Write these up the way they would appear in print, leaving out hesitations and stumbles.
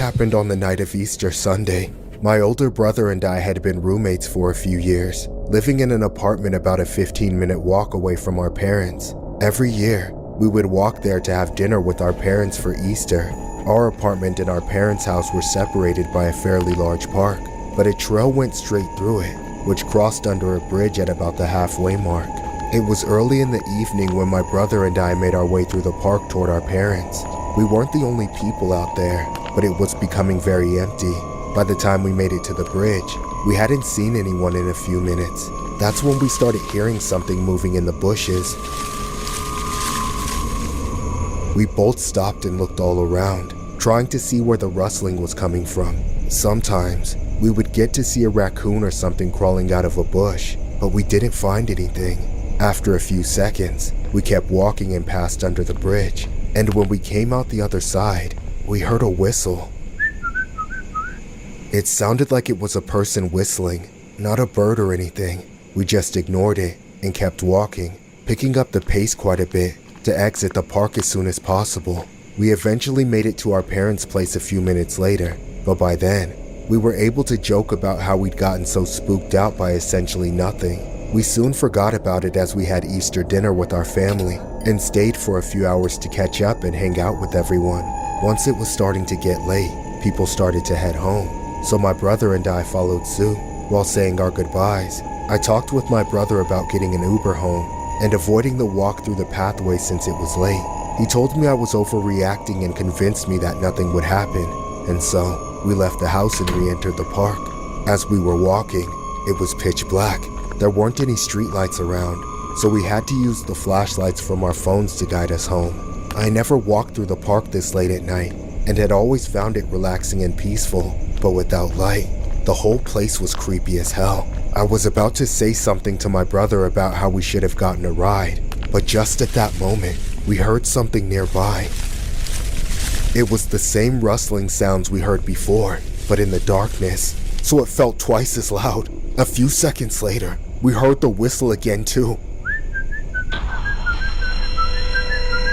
happened on the night of Easter Sunday. My older brother and I had been roommates for a few years, living in an apartment about a 15-minute walk away from our parents. Every year, we would walk there to have dinner with our parents for Easter. Our apartment and our parents' house were separated by a fairly large park, but a trail went straight through it, which crossed under a bridge at about the halfway mark. It was early in the evening when my brother and I made our way through the park toward our parents. We weren't the only people out there, but it was becoming very empty. By the time we made it to the bridge, we hadn't seen anyone in a few minutes. That's when we started hearing something moving in the bushes. We both stopped and looked all around, trying to see where the rustling was coming from. Sometimes, we would get to see a raccoon or something crawling out of a bush, but we didn't find anything. After a few seconds, we kept walking and passed under the bridge, and when we came out the other side, we heard a whistle. It sounded like it was a person whistling, not a bird or anything. We just ignored it and kept walking, picking up the pace quite a bit to exit the park as soon as possible. We eventually made it to our parents' place a few minutes later, but by then, we were able to joke about how we'd gotten so spooked out by essentially nothing. We soon forgot about it as we had Easter dinner with our family and stayed for a few hours to catch up and hang out with everyone. Once it was starting to get late, people started to head home, so my brother and I followed suit. While saying our goodbyes, I talked with my brother about getting an Uber home and avoiding the walk through the pathway since it was late. He told me I was overreacting and convinced me that nothing would happen, and so we left the house and re-entered the park. As we were walking, it was pitch black. There weren't any streetlights around, so we had to use the flashlights from our phones to guide us home. I never walked through the park this late at night and had always found it relaxing and peaceful, but without light, the whole place was creepy as hell. I was about to say something to my brother about how we should have gotten a ride, but just at that moment, we heard something nearby. It was the same rustling sounds we heard before, but in the darkness, so it felt twice as loud. A few seconds later, we heard the whistle again too.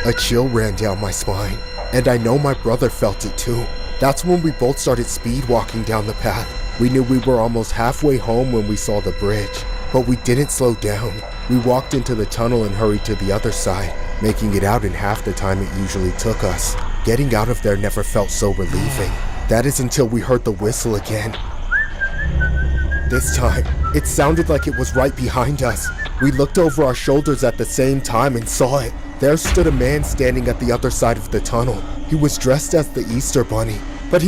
A chill ran down my spine, and I know my brother felt it too. That's when we both started speed walking down the path. We knew we were almost halfway home when we saw the bridge, but we didn't slow down. We walked into the tunnel and hurried to the other side, making it out in half the time it usually took us. Getting out of there never felt so relieving. That is until we heard the whistle again. This time, it sounded like it was right behind us. We looked over our shoulders at the same time and saw it. There stood a man standing at the other side of the tunnel. He was dressed as the Easter Bunny, but he